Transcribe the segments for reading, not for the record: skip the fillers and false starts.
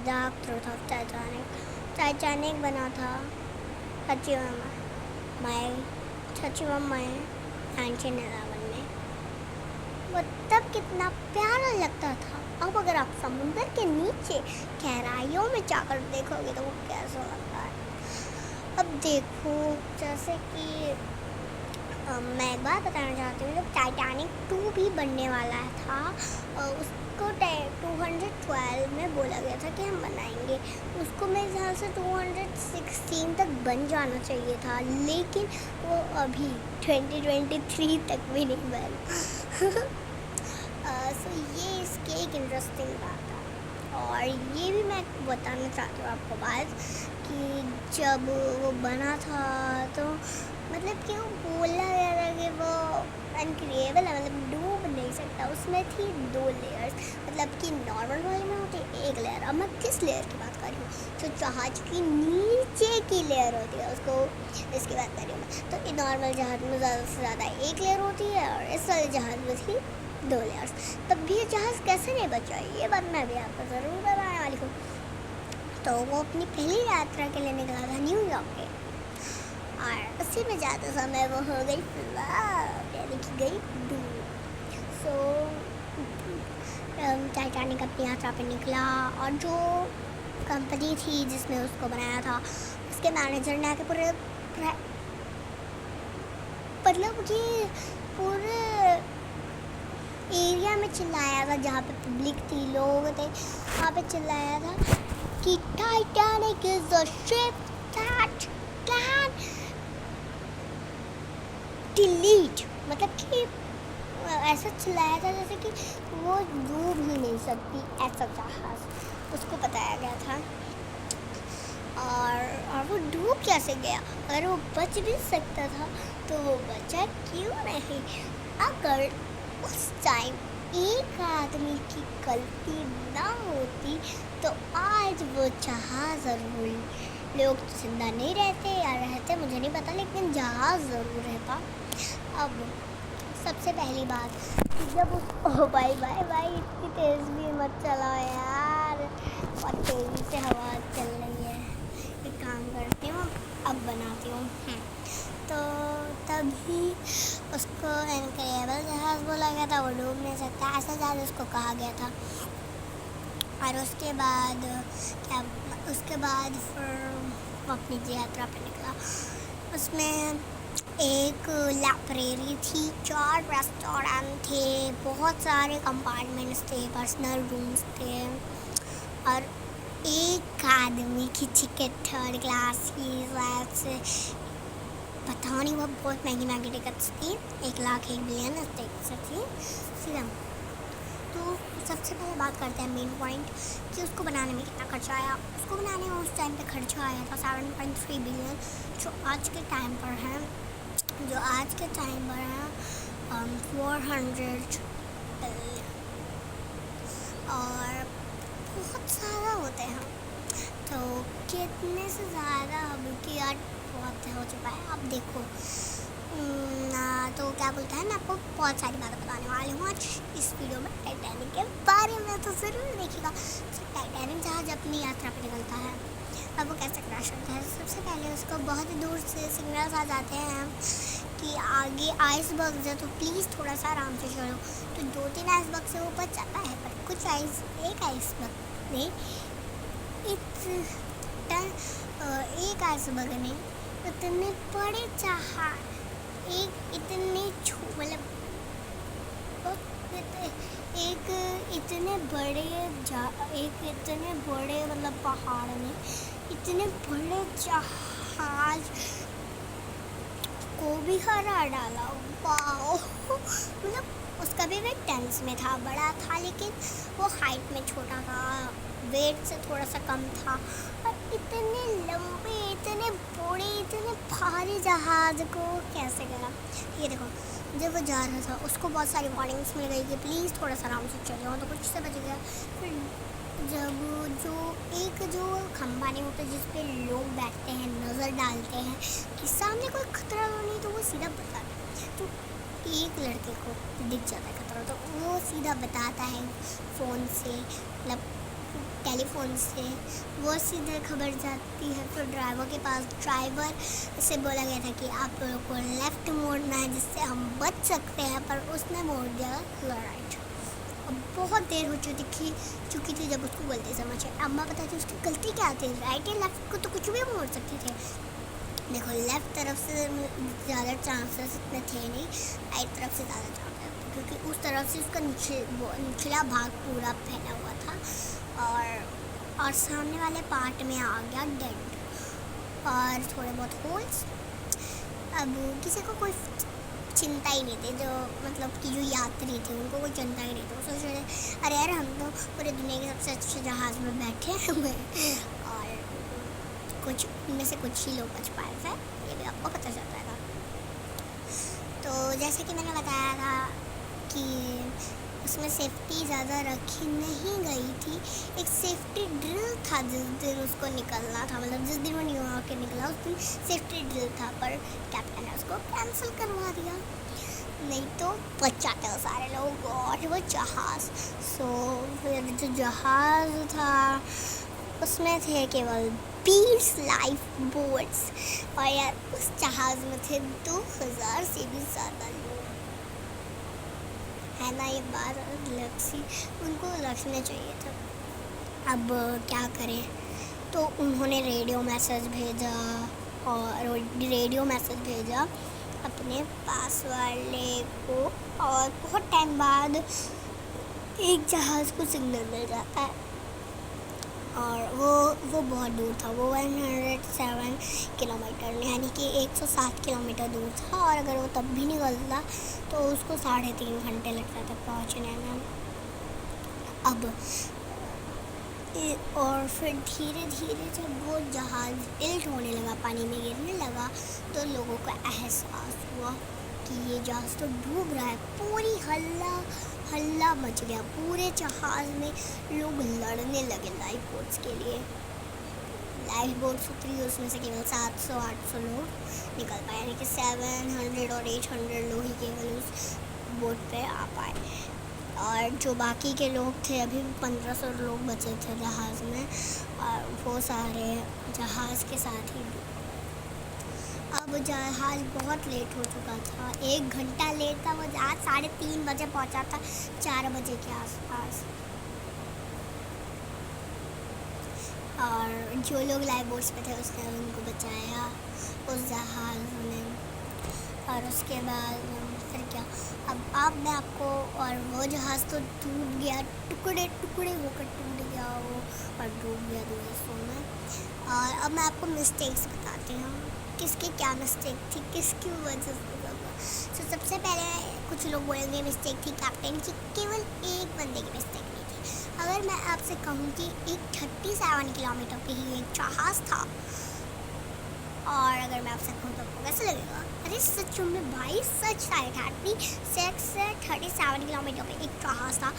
Dark truth of Titanic. Titanic बना था 31 मई 1911 में। वो तब कितना प्यारा लगता था। अब अगर आप समुंदर के नीचे गहराइयों में जाकर देखोगे तो वो कैसा लगता है। अब देखो, जैसे कि मैं एक बात बताना चाहती हूँ, जब टाइटैनिक 2 भी बनने वाला था, उसको 212 में बोला गया था कि हम बनाएंगे। उसको मेरे ख्याल से 216 तक बन जाना चाहिए था, लेकिन वो अभी 2023 तक भी नहीं बना। सो ये इसकी एक इंटरेस्टिंग बात है। और ये भी मैं बताना चाहती हूँ आपको बात कि जब वो बना था तो मतलब कि वो बोला गया था कि वो अनक्रिएबल है, मतलब डूब नहीं सकता। उसमें थी 2 लेयर्स, मतलब कि नॉर्मल वाले में होती है 1 लेयर। अब मैं किस लेयर की बात कर रही हूँ, तो जहाज की नीचे की लेयर होती है, उसको इसकी बात कर रही हूँ मैं। तो नॉर्मल जहाज में ज़्यादा से ज़्यादा 1 लेयर होती है और इस वाले जहाज में थी 2 लेयर्स। तब भी जहाज़ कैसे नहीं बचा, ये बात मैं भी आपको ज़रूर बताने वाली हूँ। तो वो अपनी पहली यात्रा के लिए निकला था न्यूयॉर्क के, और उसी में जाते समय वो हो गई यानी कि गई डूब। सो टाइटैनिक अपनी यात्रा पे निकला, और जो कंपनी थी जिसने उसको बनाया था, उसके मैनेजर ने आके पूरे मतलब कि पूरे एरिया में चिल्लाया था, जहाँ पे पब्लिक थी, लोग थे, वहाँ पे चिल्लाया था कि Titanic is a ship that can delete, मतलब कि ऐसा चिल्लाया था जैसे कि वो डूब ही नहीं सकती, ऐसा जहाज उसको बताया गया था। और वो डूब कैसे गया, अगर वो बच भी सकता था तो वो बचा क्यों नहीं। अगर उस टाइम एक आदमी की गलती ना होती तो आज वो जहाज ज़रूर, लोग जिंदा नहीं रहते या रहते मुझे नहीं पता, लेकिन जहाज ज़रूर रहता। अब सबसे पहली बात, जब उस बाय बाय बाय इतनी तेज़ भी मत चलाओ यार, बहुत तेज़ी से हवा चल रही है। एक काम करती हूँ, अब बनाती हूँ। तो तभी उसको इनक्रेडिबल जहाज़ बोला गया था, वो डूब नहीं सकता, ऐसा जहाज़ उसको कहा गया था। और उसके बाद फिर वो अपनी यात्रा पर निकला। उसमें एक लाइब्रेरी थी, 4 रेस्टोरेंट थे, बहुत सारे कंपार्टमेंट्स थे, पर्सनल रूम्स थे, और एक आदमी की टिकट 3rd क्लास की वैसे पता नहीं, वो बहुत महंगी टिकट्स थी, 1 लाख 1 बिलियन टिकट्स थी सीधा। तो सबसे पहले बात करते हैं मेन पॉइंट कि उसको बनाने में कितना खर्चा आया। उसको बनाने में उस टाइम पे खर्चा आया था 7.3 बिलियन, जो आज के टाइम पर है 400 बिलियन, और बहुत ज़्यादा होते हैं। तो कितने से ज़्यादा अब की यार बहुत हो चुका है। अब देखो तो क्या बोलते हैं, मैं आपको बहुत सारी बातें बताने वाली हूँ आज इस वीडियो में टाइटैनिक के बारे में, तो ज़रूर देखिएगा। टाइटैनिक जहाज अपनी यात्रा पर निकलता है, अब वो कैसे क्रैश होता है। सबसे पहले उसको बहुत दूर से सिग्नल्स आ जाते हैं कि आगे आइसबर्ग है, तो प्लीज़ थोड़ा सा आराम से चलो। तो 2-3 आइसबर्ग से वो बच जाता है, पर एक आइसबर्ग ने एक आइसबर्ग ने इतने बड़े जहाज, एक इतने मतलब पहाड़ में इतने बड़े जहाज को भी हरा डाला। वाओ, मतलब उसका भी वेट टेंस में था, बड़ा था, लेकिन वो हाइट में छोटा था, वेट से थोड़ा सा कम था, और इतने लंबे, इतने बड़े, इतने भारी जहाज को कैसे गया। ये देखो, जब वो जा रहा था उसको बहुत सारी वार्निंग्स मिल गई कि प्लीज़ थोड़ा सा आराम से चलो, तो कुछ से बच गया। फिर जब जो खंबा नहीं होता जिस पे लोग बैठते हैं, नज़र डालते हैं कि सामने कोई खतरा तो नहीं, तो वो सीधा बताता है। तो एक लड़के को दिख जाता है खतरा, तो वो सीधा बताता है फ़ोन से, मतलब टेलीफोन से, वो सीधे खबर जाती है फिर ड्राइवर के पास। ड्राइवर से बोला गया था कि आप लोगों को लेफ़्ट मोड़ना है जिससे हम बच सकते हैं, पर उसने मोड़ दिया राइट। अब बहुत देर हो चुकी थी जब उसको गलती समझ आई। अम्मा पता थी उसकी गलती क्या थी, राइट या लेफ़्ट को तो कुछ भी मोड़ सकते थे। देखो लेफ़्ट तरफ से ज़्यादा चांसेस इतने थे नहीं, राइट तरफ से ज़्यादा चांसेस, क्योंकि उस तरफ से उसका निचला भाग पूरा फैला हुआ था और सामने वाले पार्ट में आ गया डेंट और थोड़े बहुत होल्स। अब किसी को कोई चिंता ही नहीं थी, जो मतलब कि जो यात्री थे उनको कोई चिंता ही नहीं थी। सोच रहे अरे यार हम तो पूरे दुनिया के सबसे अच्छे जहाज़ में बैठे हैं और कुछ उनमें से कुछ ही लोग बच पाए थे, ये भी आपको पता चल जाएगा। तो जैसे कि मैंने बताया था कि उसमें सेफ्टी ज़्यादा रखी नहीं गई थी। एक सेफ्टी ड्रिल था जिस दिन उसको निकलना था, मतलब जिस दिन वो न्यूयॉर्क के निकला उस दिन सेफ्टी ड्रिल था, पर कैप्टन ने उसको कैंसिल करवा दिया, नहीं तो बच जाते हो सारे लोग। और वो जहाज़, फिर जो जहाज़ था उसमें थे केवल 20 लाइफ बोट्स और यार उस जहाज़ में थे 2000 से भी ज़्यादा लोग, है ना। ये बात उनको रखना चाहिए था। अब क्या करें, तो उन्होंने रेडियो मैसेज भेजा अपने पास वाले को, और बहुत टाइम बाद एक जहाज़ को सिग्नल मिल जाता है और वो बहुत दूर था। वो 107 किलोमीटर यानी कि 107 किलोमीटर दूर था, और अगर वो तब भी निकलता तो उसको 3.5 घंटे लगता था पहुंचने में। अब और फिर धीरे धीरे जब वो जहाज़ टिल्ट होने लगा, पानी में गिरने लगा, तो लोगों को एहसास हुआ कि ये जहाज़ तो डूब रहा है। पूरी हल्ला मच गया, पूरे जहाज़ में लोग लड़ने लगे लाइफ बोट्स के लिए। लाइफ बोट्स उतरी, उसमें से केवल 700-800 लोग निकल पाए, यानी कि 700 और 800 लोग ही केवल उस बोट पे आ पाए, और जो बाकी के लोग थे अभी 1500 लोग बचे थे जहाज़ में, और वो सारे जहाज़ के साथ ही डूबे। अब जहाज़ बहुत लेट हो चुका था, 1 घंटा लेट था। वो जहाज़ 3:30 बजे पहुंचा था, 4 बजे के आसपास। और जो लोग लाइफ बोट्स पे थे उसने उनको बचाया उस जहाज़ ने, और उसके बाद फिर क्या, अब मैं आपको, और वो जहाज़ तो टूट गया, टुकड़े टुकड़े होकर टूट गया वो और डूब गया दोस्तों में। और अब मैं आपको मिस्टेक्स बताती हूँ, किसकी क्या मिस्टेक थी, किसकी वजह से होगा। तो सबसे पहले कुछ लोग बोलेंगे मिस्टेक थी कैप्टन की, केवल एक बंदे की मिस्टेक नहीं थी। अगर मैं आपसे कहूँ कि एक 37 किलोमीटर पे ही एक जहाज़ था, और अगर मैं आपसे कहूँ तो आपको कैसे लगेगा, अरे सच में भाई सच था, 37 किलोमीटर पे एक जहाज़ था।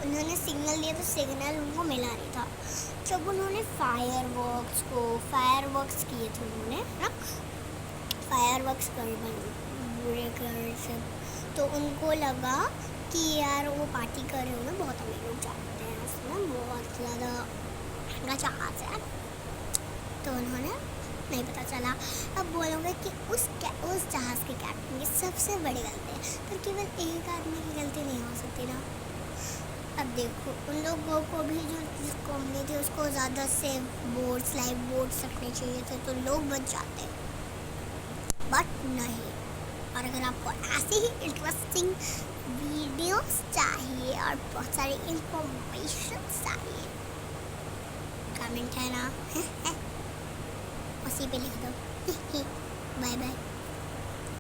उन्होंने सिग्नल दिया तो सिग्नल उनको मिला नहीं था। जब उन्होंने फायरवर्क्स किए थे उन्होंने ना, फायरवर्क्स तो उनको लगा कि यार वो पार्टी कर रहे होंगे, बहुत अमीर लोग जाते हैं उसमें, बहुत ज़्यादा महंगा जहाज़ है, तो उन्होंने नहीं पता चला। अब बोलोगे कि उस जहाज़ के कैप्टन की सबसे बड़ी गलती है, पर केवल एक आदमी की गलती नहीं हो सकती ना। अब देखो उन लोगों को भी जो जिस कॉम्पनी थी उसको ज़्यादा से लाइफ बोट्स रखने चाहिए थे, तो लोग बच जाते, बट नहीं। और अगर आपको ऐसे ही इंटरेस्टिंग वीडियोस चाहिए और बहुत सारी इंफॉर्मेशन चाहिए, कमेंट है ना उसी पे लिख दो। Bye bye.